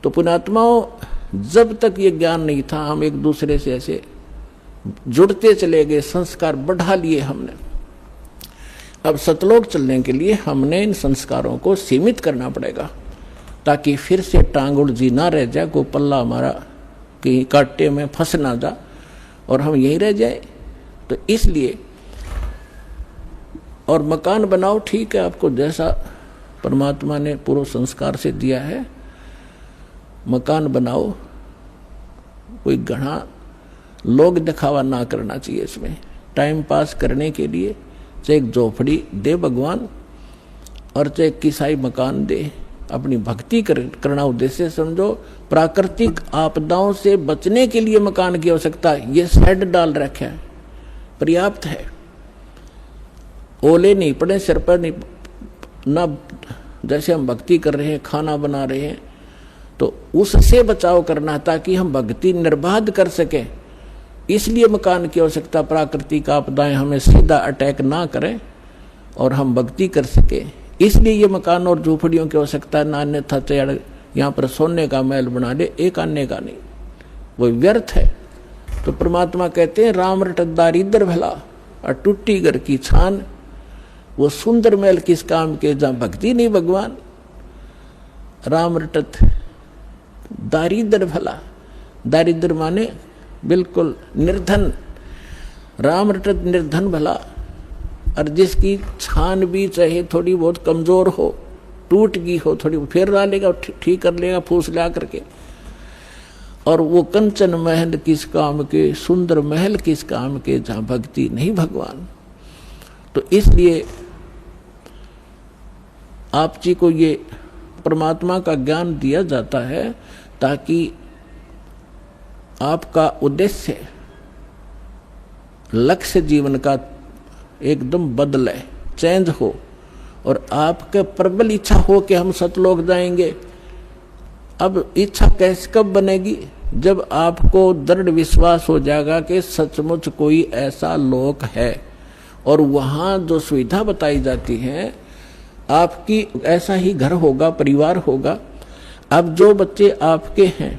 तो पुण्यात्माओं, जब तक ये ज्ञान नहीं था हम एक दूसरे से ऐसे जुड़ते चले गए, संस्कार बढ़ा लिए हमने। अब सतलोक चलने के लिए हमने इन संस्कारों को सीमित करना पड़ेगा, ताकि फिर से टांग उलझी ना रह जाए, को पल्ला हमारा कहीं कांटे में फंस ना जा और हम यहीं रह जाए। तो इसलिए, और मकान बनाओ, ठीक है, आपको जैसा परमात्मा ने पूर्व संस्कार से दिया है मकान बनाओ, कोई घना लोग दिखावा ना करना चाहिए इसमें। टाइम पास करने के लिए चाहे एक झोपड़ी दे भगवान और चाहे किसाई मकान दे, अपनी भक्ति करना उद्देश्य समझो। प्राकृतिक आपदाओं से बचने के लिए मकान की आवश्यकता है, ये शेड डाल रखा है, पर्याप्त है। ओले नहीं पड़े सिर पर, नहीं ना, जैसे हम भक्ति कर रहे हैं, खाना बना रहे हैं, तो उससे बचाव करना ताकि हम भक्ति निर्बाध कर सकें। इसलिए मकान की आवश्यकता, प्राकृतिक आपदाएं हमें सीधा अटैक ना करें और हम भक्ति कर सके, इसलिए ये मकान और झोपड़ियों की आवश्यकता है। अन्यथा चाहे यहाँ पर सोने का महल बना ले, एक आने का नहीं, वो व्यर्थ है। तो परमात्मा कहते हैं राम रट दारिद्र भला और टूटी घर की छान, वो सुंदर महल किस काम के जहाँ भक्ति नहीं भगवान। राम रटत दारिद्र भला, दारिद्र माने बिल्कुल निर्धन, राम रटत निर्धन भला, और जिसकी छान भी चाहे थोड़ी बहुत कमजोर हो, टूट गई हो, थोड़ी फिर डालेगा, ठीक कर लेगा फूस ला करके। और वो कंचन महल किस काम के, सुंदर महल किस काम के जहां भक्ति नहीं भगवान। तो इसलिए आप जी को ये परमात्मा का ज्ञान दिया जाता है ताकि आपका उद्देश्य, लक्ष्य जीवन का एकदम बदले, चेंज हो, और आपके प्रबल इच्छा हो कि हम सतलोक जाएंगे। अब इच्छा कैसे कब बनेगी? जब आपको दृढ़ विश्वास हो जाएगा कि सचमुच कोई ऐसा लोक है और वहाँ जो सुविधा बताई जाती है, आपकी ऐसा ही घर होगा, परिवार होगा। अब जो बच्चे आपके हैं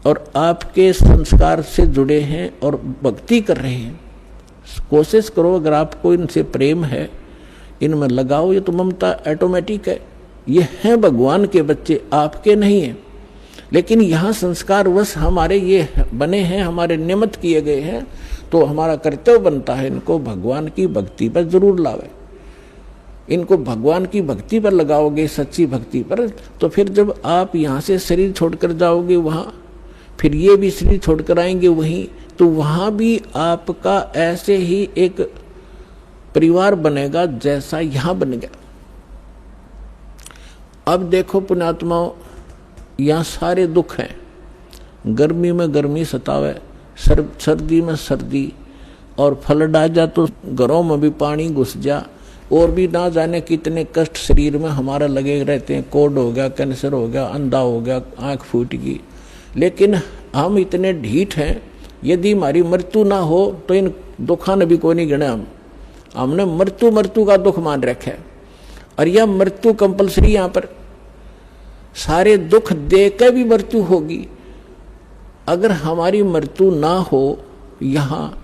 और आपके संस्कार से जुड़े हैं और भक्ति कर रहे हैं, कोशिश करो, अगर आपको इनसे प्रेम है, इनमें लगाओ। ये तो ममता ऑटोमेटिक है, ये हैं भगवान के बच्चे, आपके नहीं हैं। लेकिन यहाँ संस्कार वश हमारे ये बने हैं, हमारे नियमित किए गए हैं, तो हमारा कर्तव्य बनता है इनको भगवान की भक्ति पर जरूर लावे। इनको भगवान की भक्ति पर लगाओगे, सच्ची भक्ति पर, तो फिर जब आप यहाँ से शरीर छोड़कर जाओगे वहाँ, फिर ये भी शरीर छोड़कर आएंगे वहीं, तो वहाँ भी आपका ऐसे ही एक परिवार बनेगा जैसा यहाँ बन गया। अब देखो पुण्यात्माओं, यहाँ सारे दुख हैं। गर्मी में गर्मी सतावे, सर्दी में सर्दी, और फ्लड आ जा तो घरों में भी पानी घुस जा, और भी ना जाने कितने कष्ट शरीर में हमारा लगे रहते हैं। कोढ़ हो गया, कैंसर हो गया, अंधा हो गया, आँख फूट गई। लेकिन हम इतने ढीठ हैं, यदि हमारी मृत्यु ना हो तो इन दुखा ने भी कोई नहीं गिना। हमने मृत्यु का दुख मान रखा है, और यह मृत्यु कंपलसरी, यहाँ पर सारे दुख दे के भी मृत्यु होगी। अगर हमारी मृत्यु ना हो यहाँ,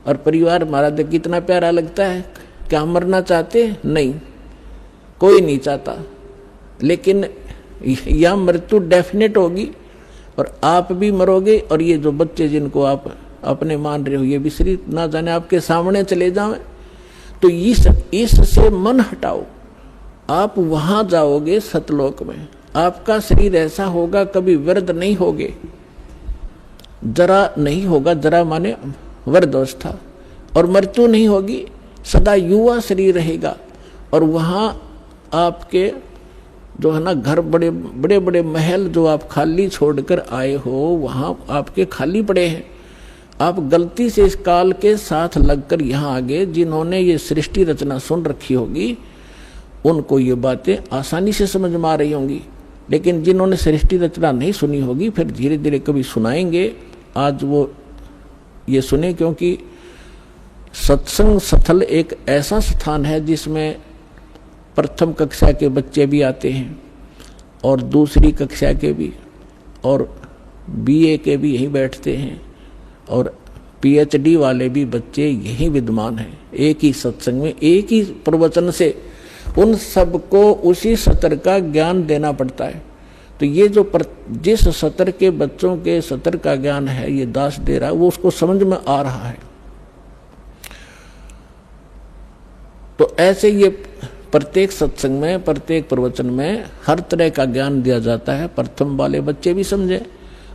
और परिवार हमारा देख कितना प्यारा लगता है, क्या हम मरना चाहते? नहीं, कोई नहीं चाहता। लेकिन यह मृत्यु डेफिनेट होगी, और आप भी मरोगे, और ये जो बच्चे जिनको आप अपने मान रहे हो, ये भी शरीर ना जाने आपके सामने चले जाएं। तो इससे मन हटाओ, आप वहां जाओगे सतलोक में, आपका शरीर ऐसा होगा, कभी वृद्ध नहीं होगे, जरा नहीं होगा, जरा माने वृद्धावस्था, और मृत्यु नहीं होगी, सदा युवा शरीर रहेगा। और वहाँ आपके जो है ना घर, बड़े बड़े बड़े महल जो आप खाली छोड़कर आए हो, वहाँ आपके खाली पड़े हैं। आप गलती से इस काल के साथ लगकर यहाँ आ गए। जिन्होंने ये सृष्टि रचना सुन रखी होगी उनको ये बातें आसानी से समझ में आ रही होंगी, लेकिन जिन्होंने सृष्टि रचना नहीं सुनी होगी फिर धीरे धीरे कभी सुनाएंगे। आज वो ये सुने, क्योंकि सत्संग स्थल एक ऐसा स्थान है जिसमें प्रथम कक्षा के बच्चे भी आते हैं, और दूसरी कक्षा के भी और बीए के भी यहीं बैठते हैं और पीएचडी वाले भी बच्चे यहीं विद्यमान हैं। एक ही सत्संग में एक ही प्रवचन से उन सबको उसी सत्र का ज्ञान देना पड़ता है। तो ये जो जिस सत्र के बच्चों के सत्र का ज्ञान है ये दास दे रहा है, वो उसको समझ में आ रहा है। तो ऐसे ये प्रत्येक सत्संग में प्रत्येक प्रवचन में हर तरह का ज्ञान दिया जाता है। प्रथम वाले बच्चे भी समझे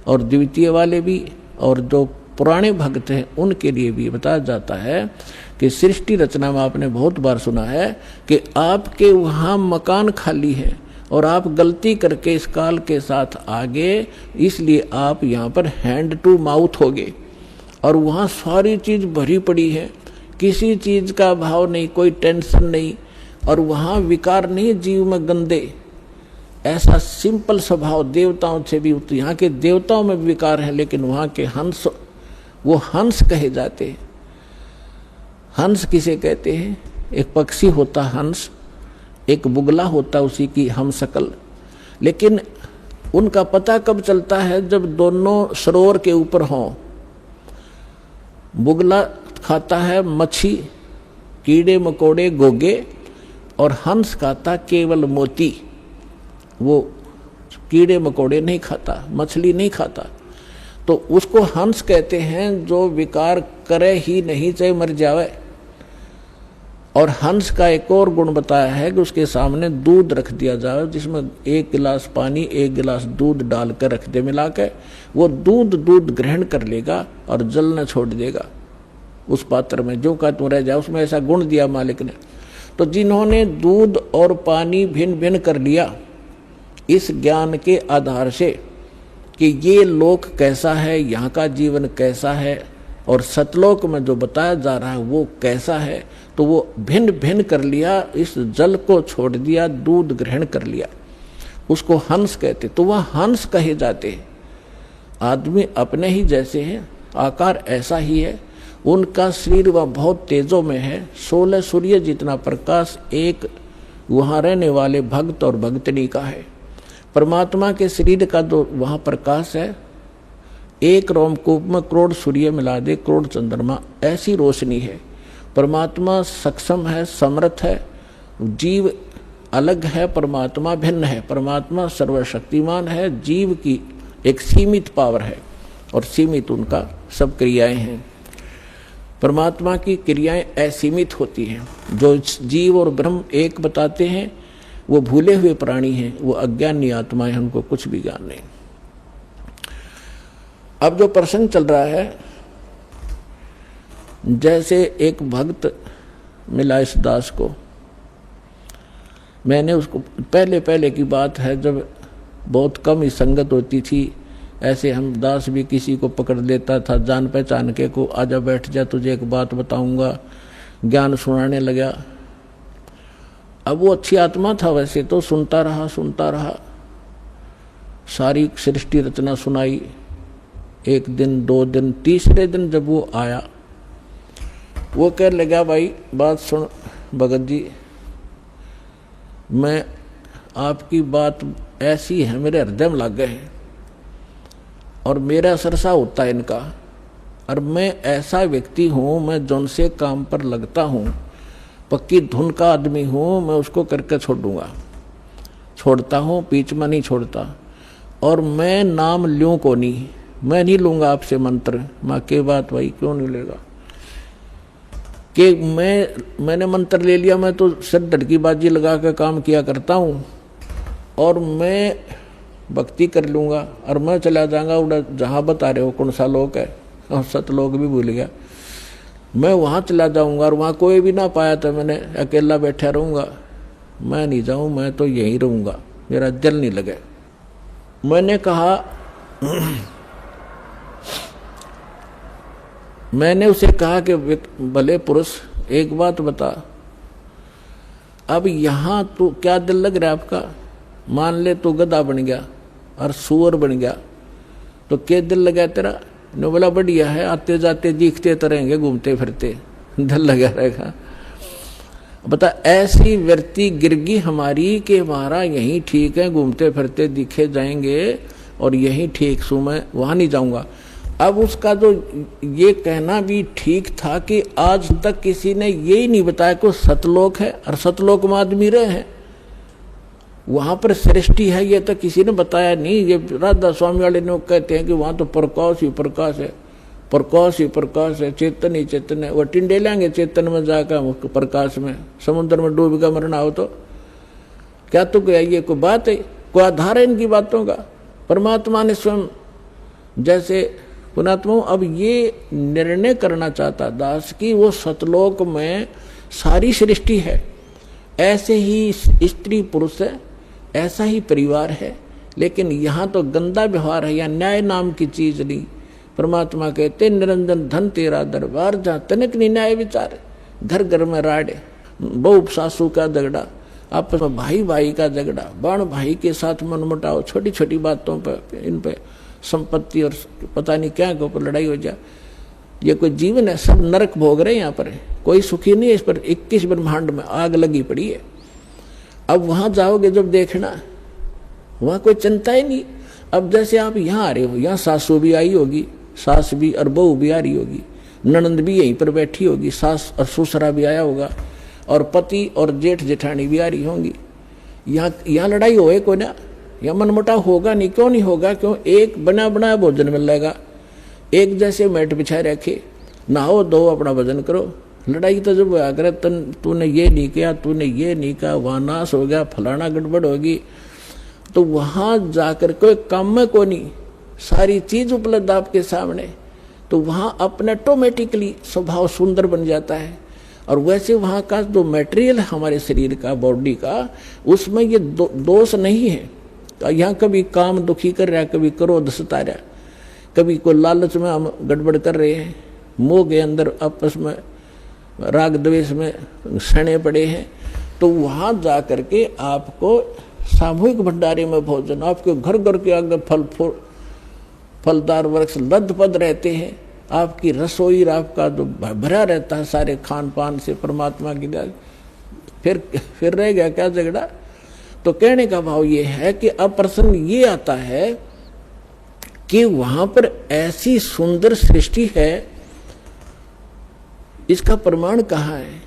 और द्वितीय वाले भी, और जो पुराने भक्त हैं उनके लिए भी बताया जाता है कि सृष्टि रचना में आपने बहुत बार सुना है कि आपके वहाँ मकान खाली है और आप गलती करके इस काल के साथ आगे, इसलिए आप यहाँ पर हैंड टू माउथ हो गए और वहाँ सारी चीज़ भरी पड़ी है, किसी चीज़ का भाव नहीं, कोई टेंशन नहीं, और वहाँ विकार नहीं जीव में गंदे। ऐसा सिंपल स्वभाव देवताओं से भी, यहाँ के देवताओं में भी विकार है, लेकिन वहाँ के हंस, वो हंस कहे जाते हैं। हंस किसे कहते हैं? एक पक्षी होता हंस, एक बुगला होता उसी की हम शकल। लेकिन उनका पता कब चलता है? जब दोनों सरोवर के ऊपर हों। बुगला खाता है मच्छी, कीड़े मकोड़े, गोगे, और हंस खाता केवल मोती। वो कीड़े मकोड़े नहीं खाता, मछली नहीं खाता, तो उसको हंस कहते हैं जो विकार करे ही नहीं, चाहे मर जावे। और हंस का एक और गुण बताया है कि उसके सामने दूध रख दिया जाए, जिसमें 1 गिलास पानी 1 गिलास दूध डालकर रख दे मिला के, वो दूध ग्रहण कर लेगा और जल न छोड़ देगा उस पात्र में, जो का तू रह जाए। उसमें ऐसा गुण दिया मालिक ने। तो जिन्होंने दूध और पानी भिन्न भिन्न कर लिया इस ज्ञान के आधार से कि ये लोक कैसा है, यहाँ का जीवन कैसा है, और सतलोक में जो बताया जा रहा है वो कैसा है, तो वो भिन्न भिन्न कर लिया, इस जल को छोड़ दिया, दूध ग्रहण कर लिया, उसको हंस कहते। तो वह हंस कहे जाते हैं। आदमी अपने ही जैसे हैं, आकार ऐसा ही है, उनका शरीर वह बहुत तेजों में है। 16 सूर्य जितना प्रकाश एक वहाँ रहने वाले भक्त और भक्तनी का है। परमात्मा के शरीर का जो वहाँ प्रकाश है, एक रोमकूप में करोड़ सूर्य मिला दे, करोड़ चंद्रमा, ऐसी रोशनी है। परमात्मा सक्षम है, समर्थ है, जीव अलग है, परमात्मा भिन्न है। परमात्मा सर्वशक्तिमान है, जीव की एक सीमित पावर है और सीमित उनका सब क्रियाएं हैं। परमात्मा की क्रियाएं असीमित होती हैं। जो जीव और ब्रह्म एक बताते हैं वो भूले हुए प्राणी हैं, वो अज्ञानी आत्माएं हैं, उनको कुछ भी ज्ञान नहीं। अब जो प्रसंग चल रहा है, जैसे एक भक्त मिला इस दास को, मैंने उसको पहले की बात है, जब बहुत कम ही संगत होती थी, ऐसे हम दास भी किसी को पकड़ लेता था जान पहचान के को, आजा बैठ जा तुझे एक बात बताऊंगा, ज्ञान सुनाने लगा। अब वो अच्छी आत्मा था वैसे तो, सुनता रहा, सारी सृष्टि रचना सुनाई। 1 दिन 2 दिन, तीसरे दिन जब वो आया, वो कह लगा, भाई बात सुन भगत जी, मैं आपकी बात ऐसी है, मेरे हृदय में लग गए हैं और मेरा सरसा होता है इनका, और मैं ऐसा व्यक्ति हूँ, मैं जौन से काम पर लगता हूँ, पक्की धुन का आदमी हूँ, मैं उसको करके छोड़ता हूँ, बीच में नहीं छोड़ता। और मैं नाम लूँ को नहीं, मैं नहीं लूँगा आपसे मंत्र। माँ के बात भाई क्यों नहीं लेगा कि मैंने मंत्र ले लिया, मैं तो सिर धड़की बाजी लगा कर काम किया करता हूँ और मैं भक्ति कर लूँगा और मैं चला जाऊँगा उड़ा जहाँ बता रहे हो कौन सा लोक है, और सतलोक भी भूल गया, मैं वहाँ चला जाऊँगा और वहाँ कोई भी ना पाया तो मैंने अकेला बैठा रहूँगा। मैं नहीं जाऊँ, मैं तो यहीं रहूँगा, मेरा दिल नहीं लगे। मैंने कहा, मैंने उसे कहा कि भले पुरुष एक बात बता, अब यहाँ तो क्या दिल लग रहा है आपका? मान ले तो गधा बन गया और सुअर बन गया तो क्या दिल लगा तेरा? ने बोला बढ़िया है, आते जाते दिखते तो रहेंगे, घूमते फिरते, दिल लगा रहेगा। बता ऐसी वृत्ति गिरगी हमारी कि हमारा यही ठीक है, घूमते फिरते दिखे जाएंगे और यही ठीक सू, मैं वहां नहीं जाऊंगा। अब उसका जो ये कहना भी ठीक था कि आज तक किसी ने यही नहीं बताया कि सतलोक है और सतलोक में आदमी रहे हैं, वहां पर सृष्टि है, ये तो किसी ने बताया नहीं। ये राधा स्वामी वाले लोग कहते हैं कि वहां तो प्रकाश ही प्रकाश है, प्रकाश ही प्रकाश है, चेतन ही चेतन है। वो टिंडे लेंगे चेतन में जाकर प्रकाश में, समुद्र में डूब का मरना हो तो क्या? तो क्या ये कोई बात है? कोई आधार है इनकी बातों का? परमात्मा ने स्वयं जैसे पुणात्मा अब ये निर्णय करना चाहता दास कि वो सतलोक में सारी सृष्टि है, ऐसे ही स्त्री पुरुष है, ऐसा ही परिवार है, लेकिन यहाँ तो गंदा व्यवहार है, या न्याय नाम की चीज नहीं। परमात्मा कहते निरंजन धन तेरा दरबार, जहाँ तनिक नहीं न्याय विचार, घर घर में राड़े, बहू सासू का झगड़ा, आपस में भाई भाई का झगड़ा, बाण भाई के साथ मनमुटाव, छोटी छोटी बातों पर, इन पे संपत्ति और पता नहीं क्या के ऊपर लड़ाई हो जाए। ये कोई जीवन है? सब नरक भोग रहे हैं यहाँ पर, कोई सुखी नहीं है। इस पर 21 ब्रह्मांड में आग लगी पड़ी है। अब वहां जाओगे जब देखना, वहां कोई चिंता ही नहीं। अब जैसे आप यहाँ आ रहे हो, यहाँ सासू भी आई होगी, सास भी और बहू भी आ रही होगी, ननंद भी यहीं पर बैठी होगी, सास और ससुरा भी आया होगा, और पति और जेठ जेठानी भी आ रही होंगी। यहाँ लड़ाई होए को ना, या मनमुटाव होगा नहीं? क्यों नहीं होगा? क्यों? एक बना बनाया भोजन मिलेगा, एक जैसे मैट बिछाए रखे, नहाओ धो अपना भजन करो। लड़ाई तो जब होया करे तूने ये नहीं किया, तूने ये नहीं कहा, वहां नाश हो गया, फलाना गड़बड़ होगी, तो वहां जाकर कोई काम में को नहीं, सारी चीज उपलब्ध आपके सामने, तो वहां अपने ऑटोमेटिकली स्वभाव सुंदर बन जाता है। और वैसे वहां का जो मटेरियल है हमारे शरीर का, बॉडी का, उसमें ये दोष नहीं है। तो यहाँ कभी काम दुखी कर रहा है, कभी क्रोध सता रहा है, कभी कोई लालच में हम गड़बड़ कर रहे हैं, मोह के अंदर आपस में राग द्वेष में सने पड़े हैं, तो वहां जा करके आपको सामूहिक भंडारे में भोजन, आपके घर घर के आगे फलदार वृक्ष लदपद रहते हैं, आपकी रसोई आपका जो भरा रहता है सारे खान पान से परमात्मा की दया, फिर रह गया क्या झगड़ा? तो कहने का भाव ये है कि अब प्रश्न ये आता है कि वहां पर ऐसी सुंदर सृष्टि है, इसका प्रमाण कहाँ है?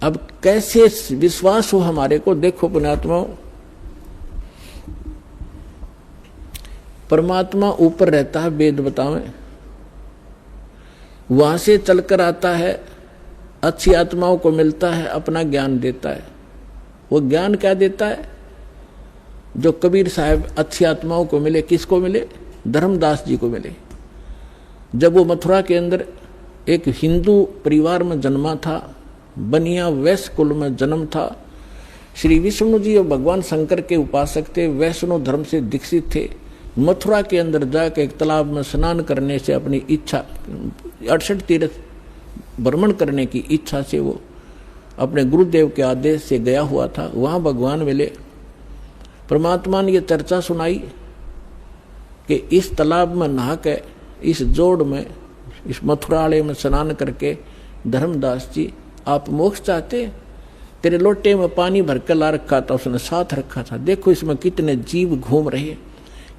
अब कैसे विश्वास हो हमारे को? देखो पुण्यात्मा, परमात्मा ऊपर रहता है, वेद बतावें, वहां से चलकर आता है, अच्छी आत्माओं को मिलता है, अपना ज्ञान देता है। वो ज्ञान क्या देता है? जो कबीर साहब अच्छी आत्माओं को मिले, किसको मिले? धर्मदास जी को मिले। जब वो मथुरा के अंदर एक हिंदू परिवार में जन्मा था, बनिया वैश्य कुल में जन्म था, श्री विष्णु जी और भगवान शंकर के उपासक थे, वैष्णव धर्म से दीक्षित थे। मथुरा के अंदर जाकर एक तालाब में स्नान करने से अपनी इच्छा, 68 तीर्थ भ्रमण करने की इच्छा से वो अपने गुरुदेव के आदेश से गया हुआ था। वहां भगवान मिले। परमात्मा ने ये चर्चा सुनाई कि इस तालाब में नहा के, इस जोड़ में, इस मथुरालय में स्नान करके, धर्मदास जी आप मोक्ष चाहते? तेरे लोटे में पानी भर के ला रखा था, उसने साथ रखा था, देखो इसमें कितने जीव घूम रहे,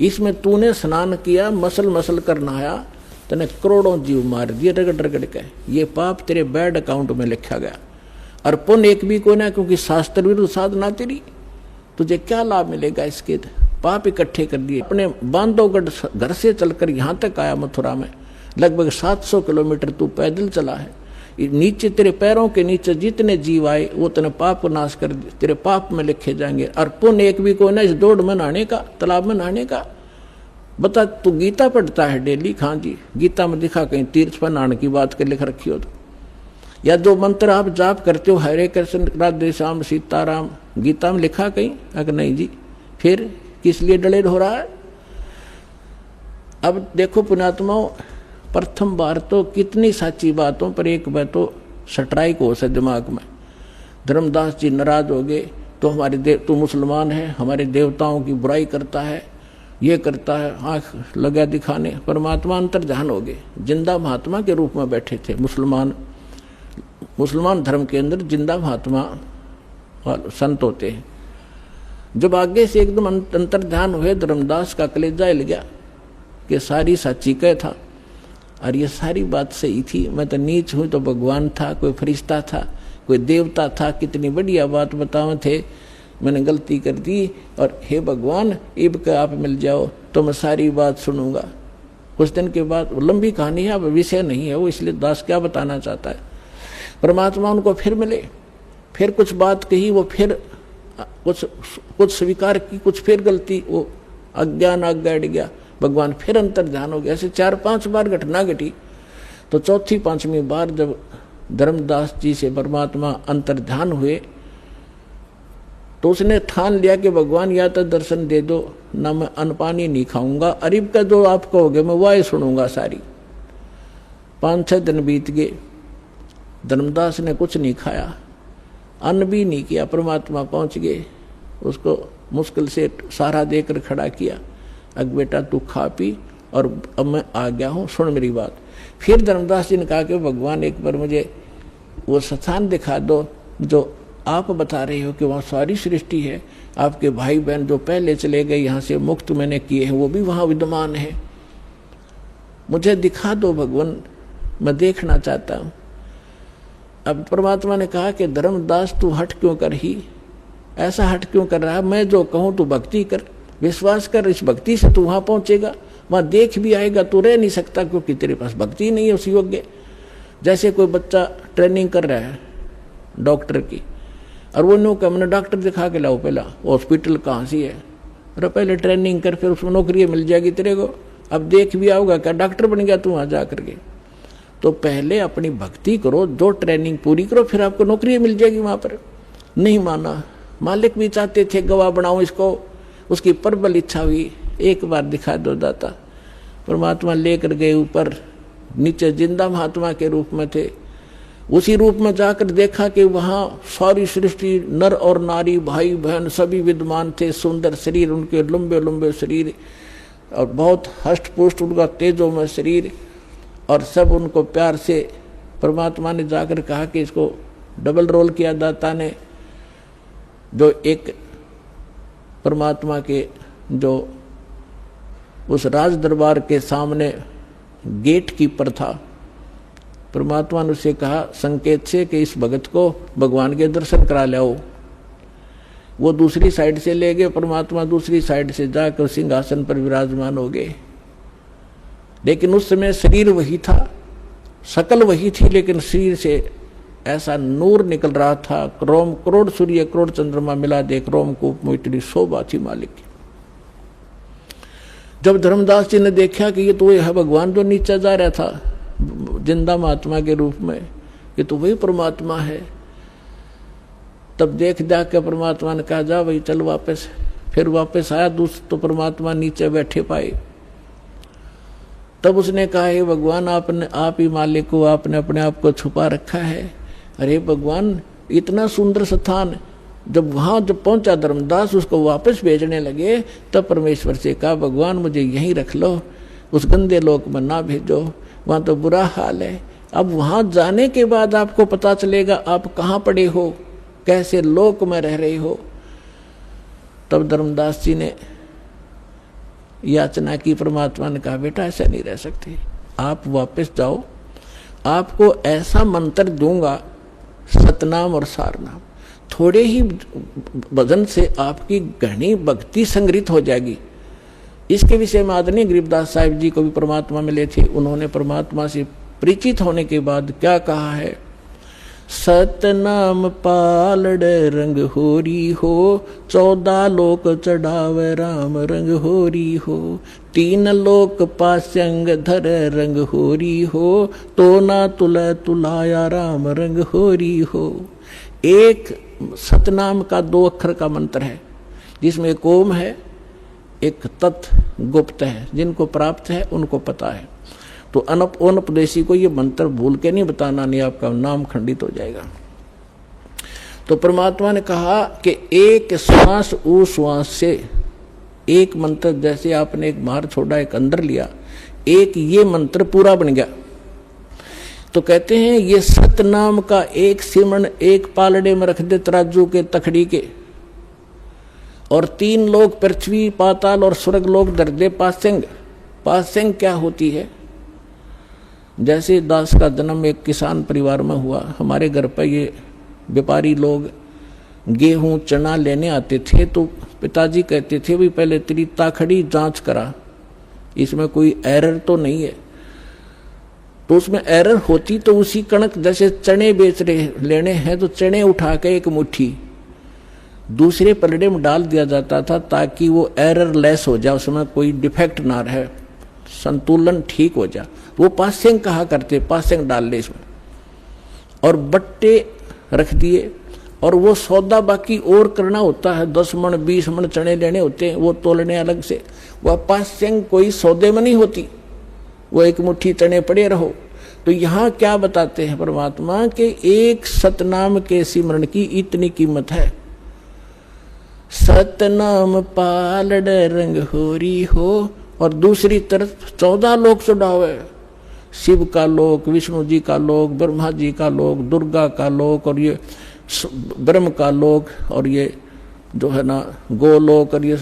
इसमें तूने स्नान किया, मसल मसल कर नहाया, तने करोड़ों जीव मार दिए रगड़ रगड़ के, ये पाप तेरे बैड अकाउंट में लिखा गया। और पुण्य एक भी को ना, क्योंकि शास्त्र विरुद्ध साधना तेरी, तुझे क्या लाभ मिलेगा इसके? पाप इकट्ठे कर दिए। अपने बांधवगढ़ घर से चलकर यहाँ तक आया मथुरा में, लगभग 700 किलोमीटर तू पैदल चला है। नीचे तेरे पैरों के नीचे जितने जीव आए वो तेने पाप नाश कर, तेरे पाप में लिखे जाएंगे। और पुण्य एक भी को ना इस दौड़ में नहाने का, तालाब में नहाने का। बता, तू गीता पढ़ता है डेली? हाँ जी, गीता में दिखा कहीं तीर्थ पर नहाने की बात कर लिख रखी हो तो? या जो मंत्र आप जाप करते हो, हरे कृष्ण राधे श्याम सीताराम, गीता में लिखा कहीं? अगर नहीं जी, फिर किस लिए डले हो रहा है? अब देखो पुण्यात्माओं, प्रथम बार तो कितनी सच्ची बातों पर एक बार तो स्ट्राइक हो से दिमाग में। धर्मदास जी नाराज हो गए, तो हमारे तू मुसलमान है, हमारे देवताओं की बुराई करता है, ये करता है, आँख लगा दिखाने। परमात्मा अंतर्ध्यान हो गए, जिंदा महात्मा के रूप में बैठे थे मुसलमान मुसलमान धर्म के अंदर जिंदा महात्मा संत होते हैं। जब आगे से एकदम अंतर ध्यान हुए, धर्मदास का कलेजा हिल गया कि सारी साची कह था और ये सारी बात सही थी। मैं तो नीच हूँ तो भगवान था, कोई फरिश्ता था, कोई देवता था, कितनी बढ़िया बात बताओ थे, मैंने गलती कर दी और हे भगवान इब के आप मिल जाओ तो मैं सारी बात सुनूंगा। कुछ दिन के बाद, लंबी कहानी है, अब विषय नहीं है वो, इसलिए दास क्या बताना चाहता है। परमात्मा उनको फिर मिले, फिर कुछ बात कही, वो फिर कुछ स्वीकार की, कुछ फिर गलती, वो अज्ञान आज्ञा अड़ गया, भगवान फिर अंतर ध्यान हो गया। ऐसे 4-5 बार घटना घटी। तो चौथी 5वीं बार जब धर्मदास जी से परमात्मा अंतर ध्यान हुए तो उसने ठान लिया कि भगवान या तो दर्शन दे दो, ना मैं अन्न पानी नहीं खाऊंगा, अरीब का जो आप कहोगे मैं वही सुनूंगा सारी। 5-6 दिन बीत गए, धर्मदास ने कुछ नहीं खाया, अन्न भी नहीं किया। परमात्मा पहुंच गए, उसको मुश्किल से सहारा देकर खड़ा किया, अग बेटा तू खा पी और अब मैं आ गया हूँ, सुन मेरी बात। फिर धर्मदास जी ने कहा कि भगवान एक बार मुझे वो स्थान दिखा दो जो आप बता रहे हो कि वहाँ सारी सृष्टि है, आपके भाई बहन जो पहले चले गए यहाँ से मुक्त मैंने किए हैं वो भी वहाँ विद्यमान है, मुझे दिखा दो भगवान, मैं देखना चाहता हूँ। अब परमात्मा ने कहा कि धर्मदास तू हट क्यों कर ही, ऐसा हट क्यों कर रहा है, मैं जो कहूँ तू भक्ति कर, विश्वास कर, इस भक्ति से तू वहाँ पहुँचेगा, वहाँ देख भी आएगा, तू रह नहीं सकता क्योंकि तेरे पास भक्ति नहीं है उस योग्य। जैसे कोई बच्चा ट्रेनिंग कर रहा है डॉक्टर की और वो नो का मैंने डॉक्टर दिखा के लाओ, पहला हॉस्पिटल कहाँ सी है, अरे पहले ट्रेनिंग कर फिर उसमें नौकरी मिल जाएगी तेरे को, अब देख भी आओगा क्या डॉक्टर बन गया तू वहाँ जा करके। तो पहले अपनी भक्ति करो, जो ट्रेनिंग पूरी करो, फिर आपको नौकरी मिल जाएगी वहाँ पर। नहीं माना, मालिक भी चाहते थे गवाह बनाओ इसको, उसकी प्रबल इच्छा हुई एक बार दिखा दो दाता। परमात्मा लेकर गए ऊपर, नीचे जिंदा महात्मा के रूप में थे, उसी रूप में जाकर देखा कि वहाँ सारी सृष्टि नर और नारी भाई बहन सभी विद्यमान थे, सुंदर शरीर उनके, लंबे लंबे शरीर और बहुत हष्ट पुष्ट उनका तेजोमय शरीर, और सब उनको प्यार से परमात्मा ने जाकर कहा कि इसको डबल रोल किया दाता ने, जो एक परमात्मा के जो उस राज दरबार के सामने गेट कीपर था, परमात्मा ने उसे कहा संकेत से कि इस भगत को भगवान के दर्शन करा लाओ। वो दूसरी साइड से ले गए, परमात्मा दूसरी साइड से जाकर सिंहासन पर विराजमान हो गए। लेकिन उस समय शरीर वही था, शकल वही थी, लेकिन शरीर से ऐसा नूर निकल रहा था, करोड़ सूर्य करोड़ चंद्रमा मिला देख रोमकूप में इतनी शोभा थी मालिक की। जब धर्मदास जी ने देखा कि ये तो वही है भगवान जो नीचे जा रहा था जिंदा महात्मा के रूप में, ये तो वही परमात्मा है, तब देख के परमात्मा ने कहा जा भाई चल वापस। फिर वापस आया तो परमात्मा नीचे बैठे पाए। तब उसने कहा हे भगवान आपने आप ही मालिक को आपने अपने आप को छुपा रखा है। अरे भगवान इतना सुंदर स्थान, जब वहां जब पहुंचा धर्मदास उसको वापस भेजने लगे, तब परमेश्वर से कहा भगवान मुझे यहीं रख लो, उस गंदे लोक में ना भेजो, वहां तो बुरा हाल है। अब वहां जाने के बाद आपको पता चलेगा आप कहाँ पड़े हो, कैसे लोक में रह रहे हो। तब धर्मदास जी ने याचना की, परमात्मा ने कहा बेटा ऐसा नहीं रह सकते, आप वापस जाओ, आपको ऐसा मंत्र दूंगा सतनाम और सारनाम, थोड़े ही भजन से आपकी घनी भक्ति संग्रहित हो जाएगी। इसके विषय में आदरणीय गरीबदास साहिब जी को भी परमात्मा मिले थे, उन्होंने परमात्मा से परिचित होने के बाद क्या कहा है, सतनाम पालड़ रंग होरी हो, 14 लोक चढ़ावे राम रंग होरी हो, 3 लोक पास्यंग धर रंग होरी हो, तो ना तुला तुलाया राम रंग होरी हो। एक सतनाम का 2 अक्षर का मंत्र है, जिसमें एक ओम है, एक तत् गुप्त है, जिनको प्राप्त है उनको पता है। तो अनपदेशी को ये मंत्र भूल के नहीं बताना, नहीं आपका नाम खंडित हो जाएगा। तो परमात्मा ने कहा कि एक श्वास उस श्वास से एक मंत्र, जैसे आपने एक बाहर छोड़ा एक अंदर लिया, एक ये मंत्र पूरा बन गया। तो कहते हैं ये सतनाम का एक सिमरण एक पालड़े में रख दे तराजू के तखड़ी के, और 3 लोग पृथ्वी पाताल और स्वर्ग लोग धर दे पासेंग। पासेंग क्या होती है? जैसे दास का जन्म एक किसान परिवार में हुआ, हमारे घर पर ये व्यापारी लोग गेहूं चना लेने आते थे, तो पिताजी कहते थे भी पहले तेरी ताखड़ी जांच करा, इसमें कोई एरर तो नहीं है। तो उसमें एरर होती तो उसी कणक, जैसे चने बेच रहे लेने हैं तो चने उठा के एक मुट्ठी दूसरे पलड़े में डाल दिया जाता था ताकि वो एरर लेस हो जाए, उसमें कोई डिफेक्ट ना रहे, संतुलन ठीक हो जाए। वो पासेंग कहा करते, पासेंग डाल ले इसमें, और बट्टे रख दिए। और वो सौदा बाकी और करना होता है, 10 मन 20 मन चने लेने होते हैं, वो तोलने अलग से। वह पासेंग कोई सौदे में नहीं होती, वो एक मुट्ठी चने पड़े रहो। तो यहाँ क्या बताते हैं परमात्मा के एक सतनाम के सिमरण की इतनी कीमत है। सतनाम पालड़ रंग होरी हो, और दूसरी तरफ 14 लोक चढ़ावे, शिव का लोक, विष्णु जी का लोक, ब्रह्मा जी का लोक, दुर्गा का लोक, और ये ब्रह्म का लोक, और ये जो है ना गोलोक, और ये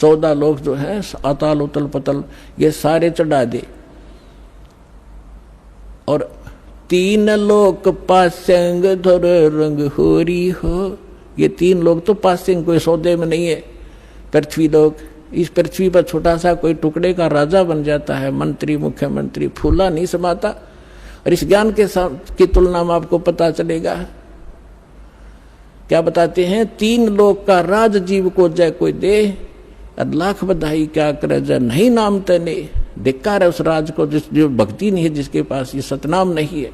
14 लोक जो है अताल उतल पतल, ये सारे चढ़ा दे। और 3 लोक पासेंग धर रंग होरी हो, ये 3 लोग तो पासेंग कोई सौदे में नहीं है। पृथ्वी लोक, इस पृथ्वी पर छोटा सा कोई टुकड़े का राजा बन जाता है, मंत्री मुख्यमंत्री, फूला नहीं समाता। और इस ज्ञान के साथ की तुलना में आपको पता चलेगा, क्या बताते हैं, 3 लोक का राज जीव को जय कोई दे, 1,00,000 बधाई क्या करे जय नहीं नाम तने। धिक्कार है उस राज को जो भक्ति नहीं है, जिसके पास ये सतनाम नहीं है।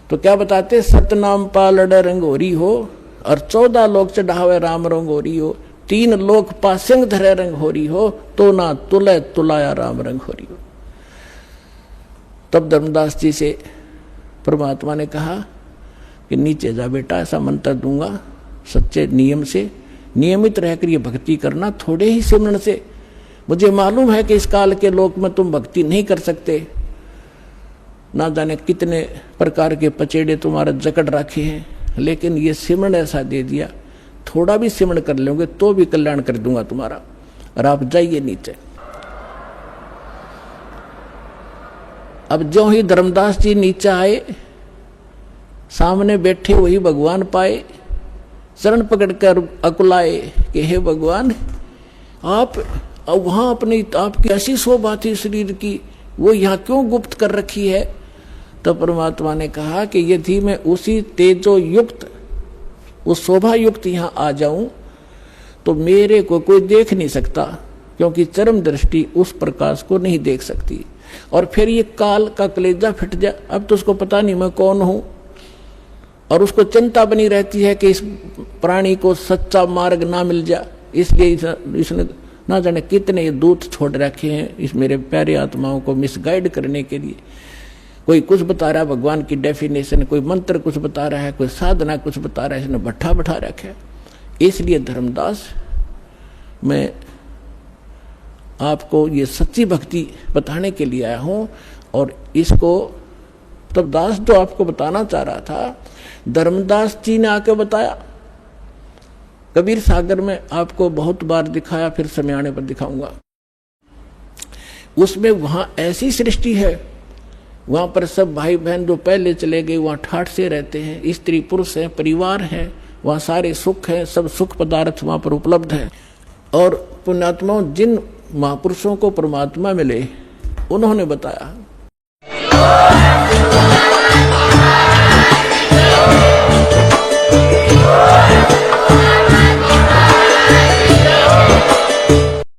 तो क्या बताते, सतनाम पालड़ रंगोरी हो, और 14 लोक चढ़ावे राम रंगोरी हो, 3 लोक पासेंग धरे रंग होरी हो, तो ना तुले तुलाया राम रंग होरी हो। तब धर्मदास जी से परमात्मा ने कहा कि नीचे जा बेटा, ऐसा मंत्र दूंगा, सच्चे नियम से नियमित रहकर ये भक्ति करना, थोड़े ही सिमरण से। मुझे मालूम है कि इस काल के लोक में तुम भक्ति नहीं कर सकते, ना जाने कितने प्रकार के पचेड़े तुम्हारा जकड़ रखे हैं, लेकिन ये सिमरण ऐसा दे दिया, थोड़ा भी सिमरण कर लोगे तो भी कल्याण कर दूंगा तुम्हारा। और आप जाइए नीचे। अब जो ही धर्मदास जी नीचे आए, सामने बैठे वही भगवान पाए, चरण पकड़कर अकुलाए कि हे भगवान, आप वहां अपनी आपकी ऐसी शोभा थी शरीर की, वो यहाँ क्यों गुप्त कर रखी है? तो परमात्मा ने कहा कि यदि मैं उसी तेजो युक्त, उस शोभा युक्त यहाँ आ जाऊं तो मेरे को कोई देख नहीं सकता, क्योंकि चरम दृष्टि उस प्रकाश को नहीं देख सकती। और फिर ये काल का कलेजा फिट जा, अब तो उसको पता नहीं मैं कौन हूं, और उसको चिंता बनी रहती है कि इस प्राणी को सच्चा मार्ग ना मिल जा। इसलिए इसने ना जाने कितने ये दूत छोड़ रखे हैं इस मेरे प्यारे आत्माओं को मिसगाइड करने के लिए। कोई कुछ बता रहा है भगवान की डेफिनेशन, कोई मंत्र कुछ बता रहा है, कोई साधना कुछ बता रहा है, इसने भट्ठा बैठा रखा है। इसलिए धर्मदास, मैं आपको ये सच्ची भक्ति बताने के लिए आया हूं। और इसको तब दास जो आपको बताना चाह रहा था, धर्मदास जी ने आके बताया। कबीर सागर में आपको बहुत बार दिखाया, फिर समय आने पर दिखाऊंगा। उसमें वहां ऐसी सृष्टि है, वहां पर सब भाई बहन जो पहले चले गए वहां ठाठ से रहते हैं, स्त्री पुरुष है, परिवार है, वहां सारे सुख है, सब सुख पदार्थ वहां पर उपलब्ध है। और पुण्यात्माओं, जिन महापुरुषों को परमात्मा मिले, उन्होंने बताया